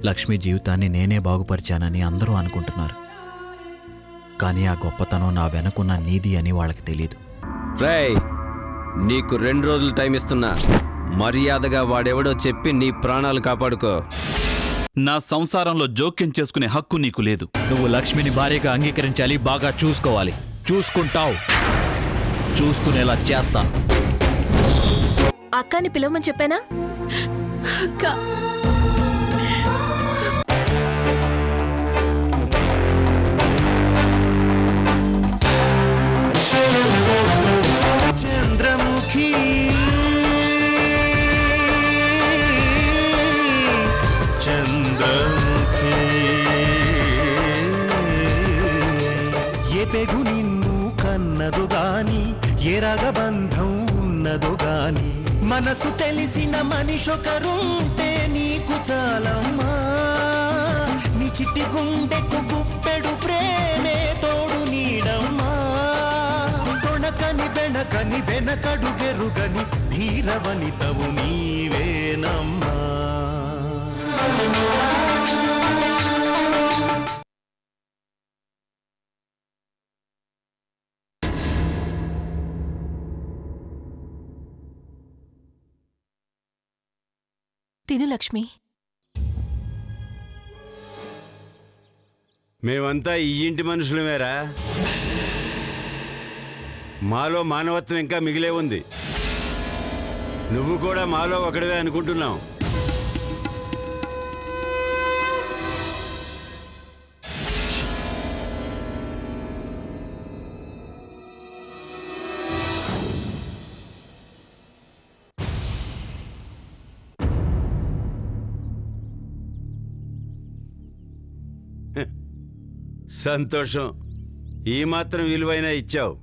లక్ష్మి జీవితాన్ని నేనే బాగుపరిచానని అందరూ అనుకుంటున్నారు. కానీ ఆ గొప్పతనం నా వెనకున్న నీది అని వాళ్ళకి తెలీదు. రేయ్, నీకు 2 రోజులు టైం ఇస్తున్నా. మర్యాదగా వాడెవడో చెప్పి నీ ప్రాణాలు కాపాడుకో. నా సంసారంలో జోక్యం చేసుకునే హక్కు నీకు లేదు. నువ్వు లక్ష్మిని భార్యగా అంగీకరించాలి, బాగా చూసుకోవాలి. చూసుకుంటావు, చూసుకునేలా చేస్తాను. అక్కని పిలవమని చెప్పానా? అక్క, చంద్రముఖి చంద్రముఖి ఏ పెగు నిన్ను కన్నదు గాని, ఏ రగబంధం ఉన్నదు గాని, మనసు తెలిసిన మనిషొకరుంటే నీకు చాలమ్మా. నీ చిట్టి గుండెకు గుప్పెడు ప్రేమే తోడు నీడమ్మా. తొణకని బెణకని వెనకడు గెరుగని ధీరవనితవు నీవేనమ్మా. తిను లక్ష్మి. మేమంతా ఈ ఇంటి మనుషులమేరా. మాలో మానవత్వం ఇంకా మిగిలే ఉంది. నువ్వు కూడా మాలో ఒకడివే అనుకుంటున్నావు. సంతోషం, ఈ మాత్రం విలువైనా ఇచ్చావు.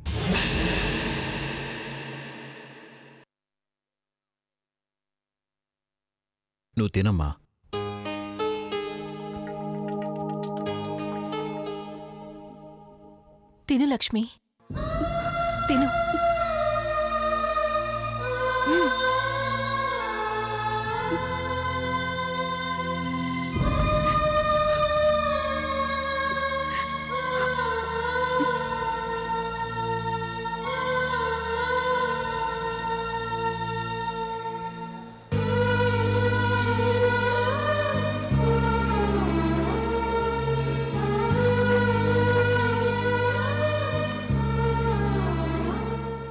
నువ్వు తినమ్మా. తిను లక్ష్మి, తిను.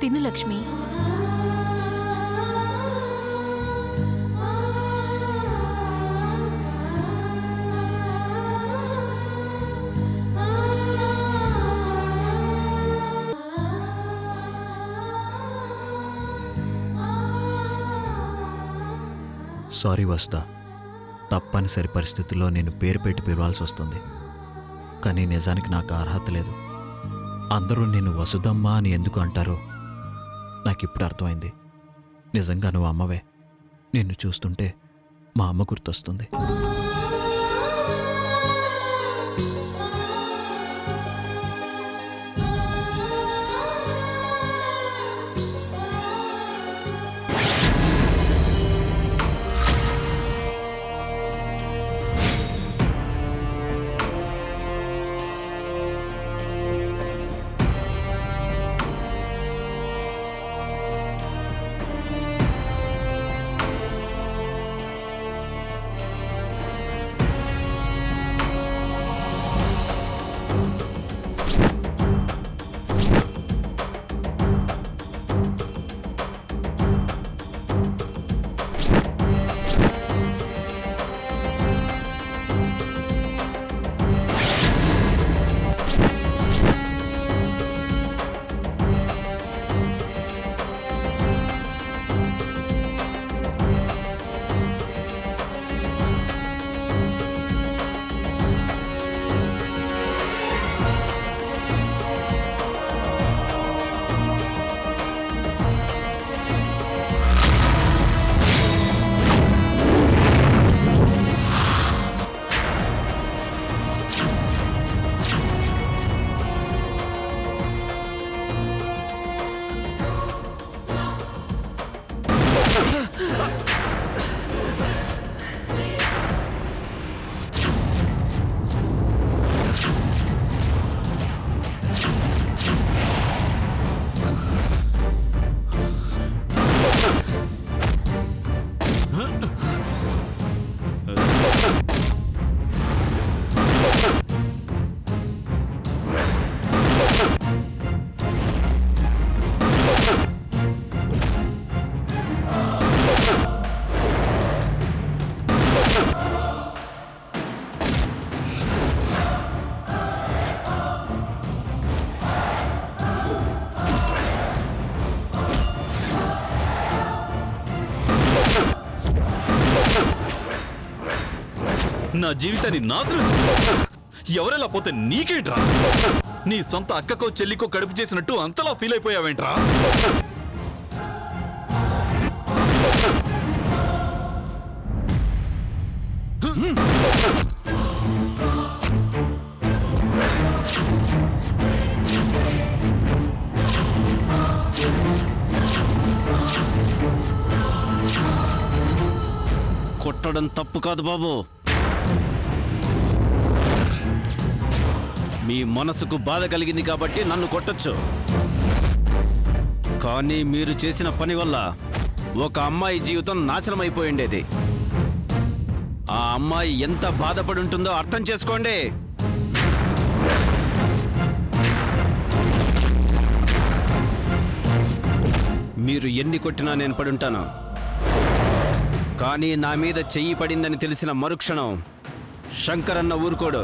తిను లక్ష్మి. సారీ వసుదా, తప్పనిసరి పరిస్థితుల్లో నేను పేరు పెట్టి పిలవాల్సి వస్తుంది. కానీ నిజానికి నాకు అర్హత లేదు. అందరూ నేను వసుదమ్మ అని ఎందుకు అంటారో నాకిప్పుడు అర్థమైంది. నిజంగా నువ్వు అమ్మవే. నిన్ను చూస్తుంటే మా అమ్మ గుర్తొస్తుంది. నా జీవితాన్ని నాశనం ఎవరెలా పోతే నీకేంట్రా? నీ సొంత అక్కకో చెల్లికో కడుపు చేసినట్టు అంతలా ఫీల్ అయిపోయావేంట్రా? కొట్టడం తప్పు కాదు బాబు. మీ మనసుకు బాధ కలిగింది కాబట్టి నన్ను కొట్టొచ్చు. కానీ మీరు చేసిన పని వల్ల ఒక అమ్మాయి జీవితం నాశనం అయిపోయిండేది. ఆ అమ్మాయి ఎంత బాధపడి ఉంటుందో అర్థం చేసుకోండి. మీరు ఎన్ని కొట్టినా నేను పడుంటాను. కానీ నా మీద చెయ్యి పడిందని తెలిసిన మరుక్షణం శంకరన్న ఊరుకోడు.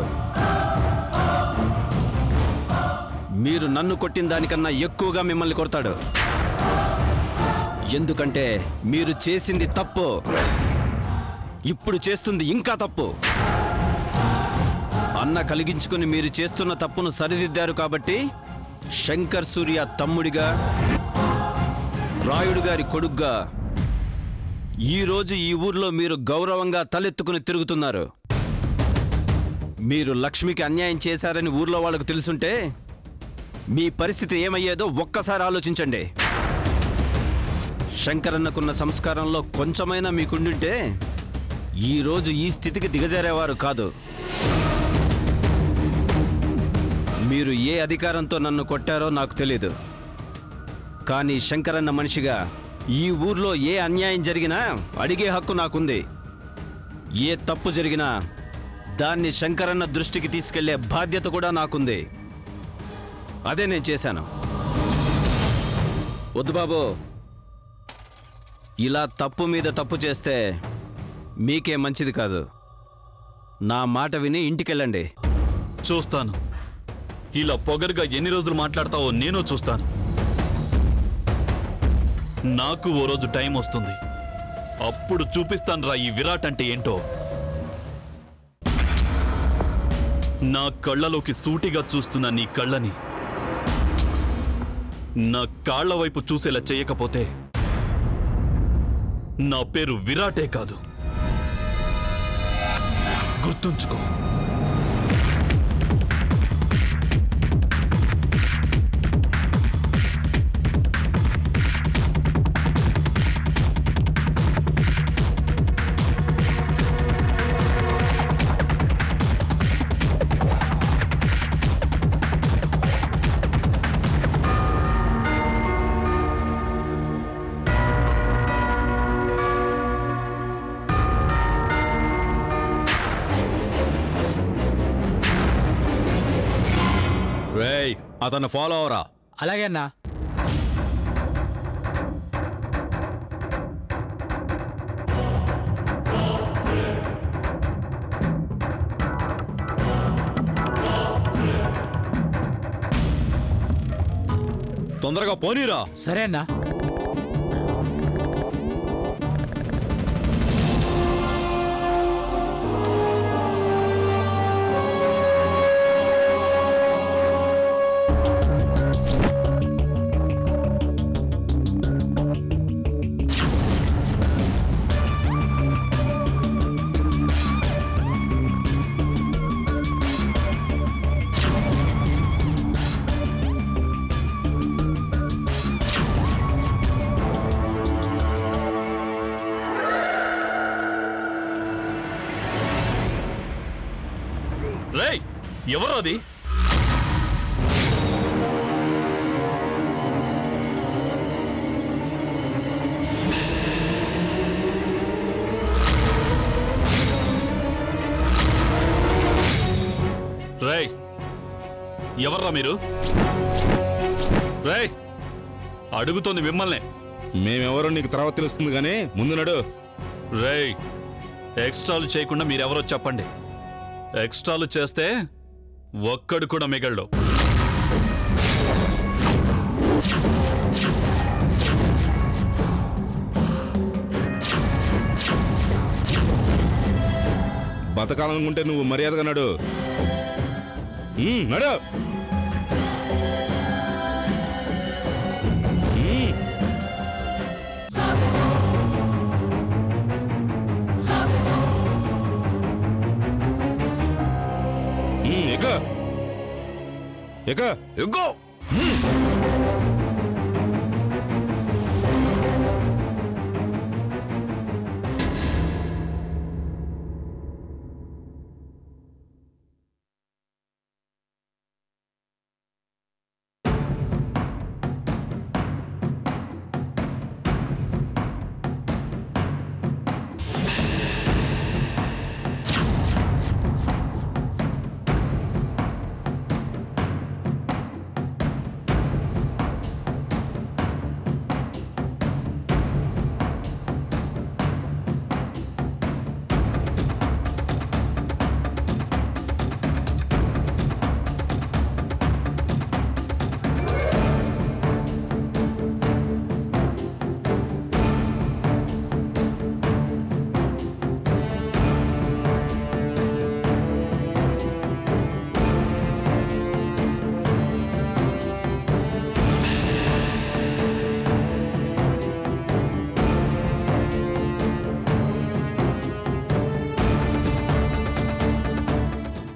మీరు నన్ను కొట్టిన దానికన్నా ఎక్కువగా మిమ్మల్ని కొడతాడు. ఎందుకంటే మీరు చేసింది తప్పు, ఇప్పుడు చేస్తుంది ఇంకా తప్పు. అన్న కలిగించుకుని మీరు చేస్తున్న తప్పును సరిదిద్దారు కాబట్టి శంకర్ సూర్య తమ్ముడిగా, రాయుడు గారి కొడుగ్గా ఈరోజు ఈ ఊర్లో మీరు గౌరవంగా తలెత్తుకుని తిరుగుతున్నారు. మీరు లక్ష్మికి అన్యాయం చేశారని ఊర్లో వాళ్ళకు తెలుసుంటే మీ పరిస్థితి ఏమయ్యేదో ఒక్కసారి ఆలోచించండి. శంకరన్నకున్న సంస్కారంలో కొంచెమైనా మీకుండుంటే ఈరోజు ఈ స్థితికి దిగజారేవారు కాదు. మీరు ఏ అధికారంతో నన్ను కొట్టారో నాకు తెలీదు. కానీ శంకరన్న మనిషిగా ఈ ఊర్లో ఏ అన్యాయం జరిగినా అడిగే హక్కు నాకుంది. ఏ తప్పు జరిగినా దాన్ని శంకరన్న దృష్టికి తీసుకెళ్లే బాధ్యత కూడా నాకుంది. అదే నేను చేశాను. వద్దు బాబు, ఇలా తప్పు మీద తప్పు చేస్తే మీకే మంచిది కాదు. నా మాట విని ఇంటికెళ్ళండి. చూస్తాను. ఇలా పొగరుగా ఎన్ని రోజులు మాట్లాడతావో నేను చూస్తాను. నాకు ఓ రోజు టైం వస్తుంది. అప్పుడు చూపిస్తానురా ఈ విరాట్ అంటే ఏంటో. నా కళ్ళలోకి సూటిగా చూస్తున్న నీ కళ్ళని నా కాళ్ల వైపు చూసేలా చేయకపోతే నా పేరు విరాటే కాదు. గుర్తుంచుకో. అతను ఫాలో అవరా. అలాగే అన్నా. తొందరగా పోనీరా. సరే అన్నా. రేయ్, ఎవరు అది? రేయ్, ఎవర్రా మీరు? రేయ్, అడుగుతోంది మిమ్మల్ని. మేమెవరో నీకు తర్వాత తెలుస్తుంది గానీ ముందు నడు. రేయ్, ఎక్స్ట్రాలు చేయకుండా మీరెవరో చెప్పండి. ఎక్స్ట్రాలు చేస్తే ఒక్కడు కూడా మిగలడు. బతకాలనుకుంటే నువ్వు మర్యాదగా నడు. నడు. ఎగ్గో.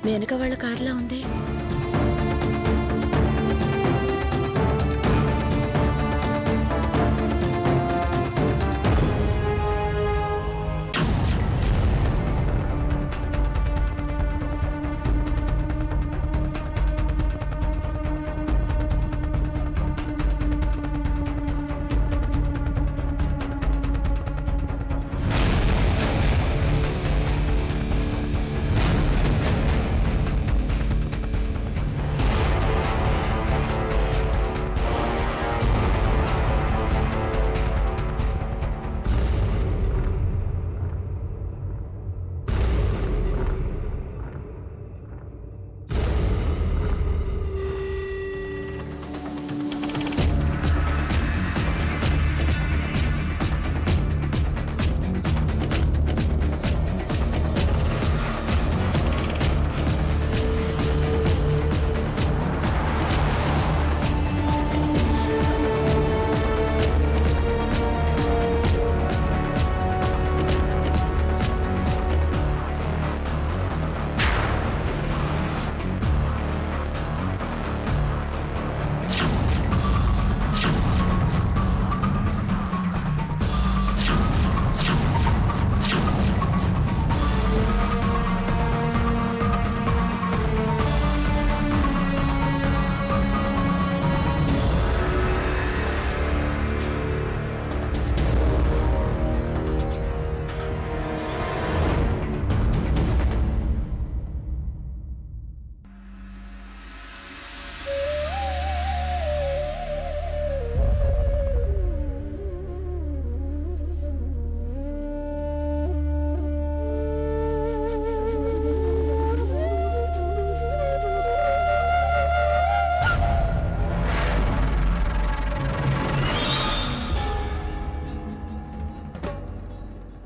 వెనక వాళ్ళ కార్లా ఉంది.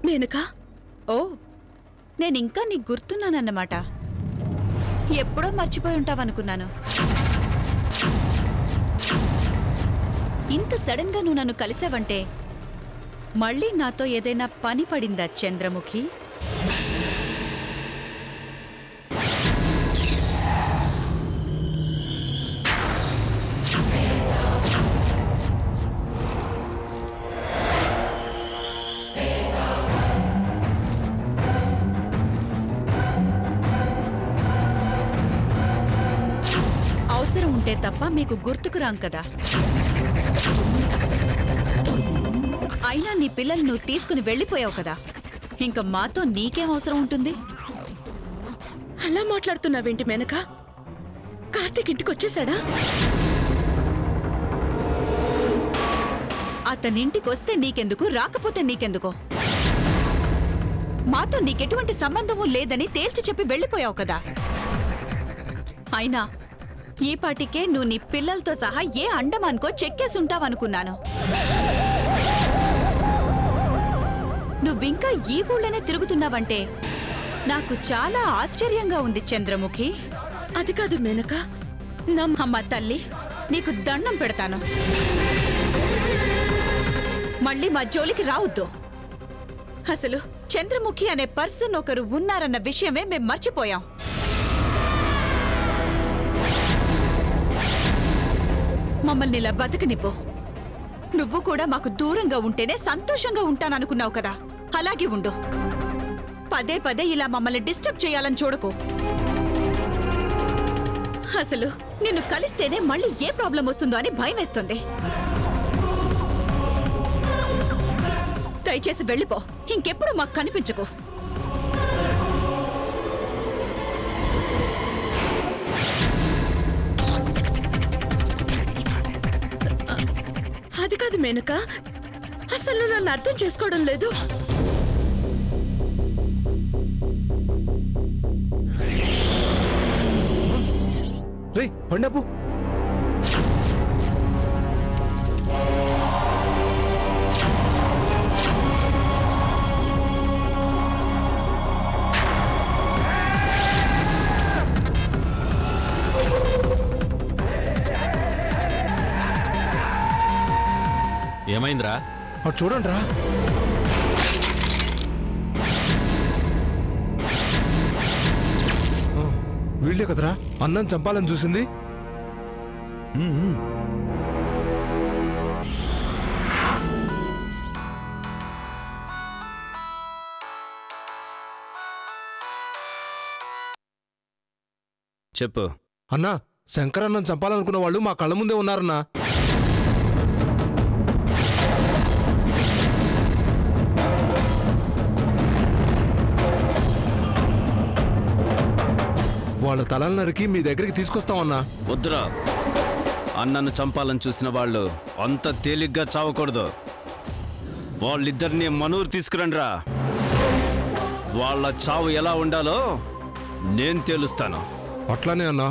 మేనకా, ఓ నేనింకా నీకు గుర్తున్నానన్నమాట. ఎప్పుడో మర్చిపోయి ఉంటావనుకున్నాను. ఇంత సడన్ గా నువ్వు నన్ను కలిసావంటే మళ్ళీ నాతో ఏదైనా పని పడిందా చంద్రముఖి? అవసరం ఉంటే తప్ప మీకు గుర్తుకు రాం కదా. అయినా నీ పిల్లల్ని నువ్వు తీసుకుని వెళ్ళిపోయావు కదా, ఇంకా మాతో నీకేం అవసరం ఉంటుంది? అలా మాట్లాడుతున్నావేంటి మేనక? కార్తీక్ ఇంటికి వచ్చేసాడా? అతనింటికొస్తే నీకెందుకు, రాకపోతే నీకెందుకో? మాతో నీకెటువంటి సంబంధమూ లేదని తేల్చి చెప్పి వెళ్ళిపోయావు కదా. అయినా ఈ పాటికే నువ్వు నీ పిల్లలతో సహా ఏ అండమాన్కో చెక్కేసుంటావనుకున్నాను. నువ్వింకా ఈ ఊళ్ళోనే తిరుగుతున్నావంటే నాకు చాలా ఆశ్చర్యంగా ఉంది చంద్రముఖి. అది కాదు మేనక, అమ్మ తల్లి, నీకు దండం పెడతాను. మళ్ళీ మా జోలికి రావద్దు. అసలు చంద్రముఖి అనే పర్సన్ ఒకరు ఉన్నారన్న విషయమే మేం మర్చిపోయాం. మమ్మల్ని ఇలా బతకనివ్వు. నువ్వు కూడా మాకు దూరంగా ఉంటేనే సంతోషంగా ఉంటాననుకున్నావు కదా, అలాగే ఉండు. పదే పదే ఇలా మమ్మల్ని డిస్టర్బ్ చేయాలని చూడకు. అసలు నిన్ను కలిస్తేనే మళ్ళీ ఏ ప్రాబ్లం వస్తుందో అని భయం వేస్తుంది. దయచేసి వెళ్ళిపో, ఇంకెప్పుడు మాకు కనిపించకు. అది కాదు మేనక, అసలు నన్ను అర్థం చేసుకోవడం లేదు. రే పండపు ఏమైందిరా? చూడండి రా. వీళ్ళే కదరా అన్నం చంపాలని చూసింది. చెప్పు. అన్నా, శంకరన్నం చంపాలనుకున్న వాళ్ళు మా కళ్ళ ముందే ఉన్నారన్నా. వాళ్ళ తలలు నరికి మీ దగ్గరికి తీసుకొస్తామన్నా. వద్దురా, అన్నను చంపాలని చూసిన వాళ్ళు అంత తేలిగ్గా చావకూడదు. వాళ్ళిద్దరిని మనూరు తీసుకురండిరా. వాళ్ళ చావు ఎలా ఉండాలో నేను తేలుస్తాను. అట్లానే అన్నా.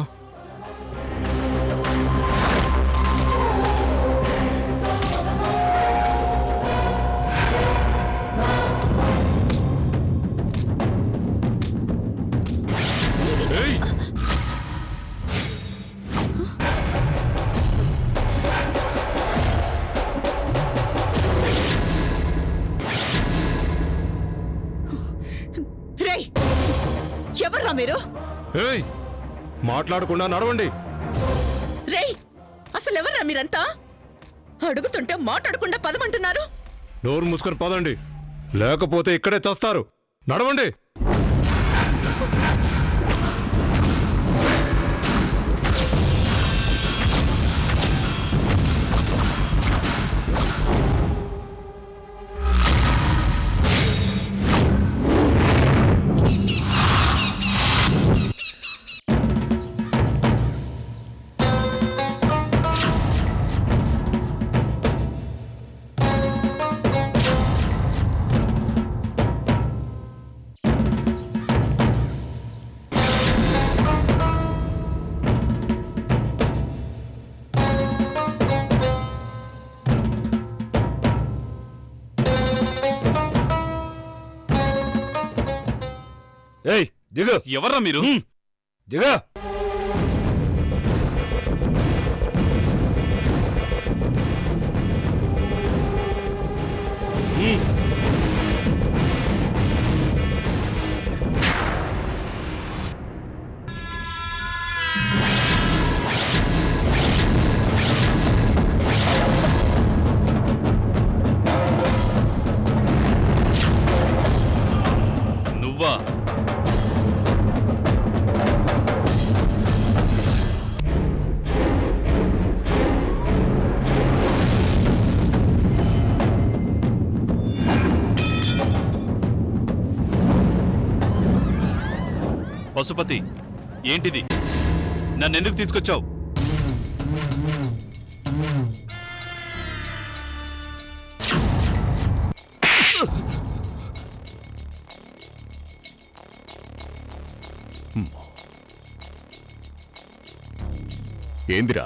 ఎవర్రా మీరు? మాట్లాడకుండా నడవండి. రేయ్, అసలు ఎవర్రా మీరంతా? అడుగుతుంటే మాట్లాడకుండా పదమంటున్నారు. నోరు మూసుకొని పదండి, లేకపోతే ఇక్కడే చస్తారు. నడవండి. ఏయ్ దిగు. ఎవర్రా మీరు? దిగా. నువ్వా? పశుపతి, ఏంటిది? నన్నెందుకు తీసుకొచ్చావు? ఏందిరా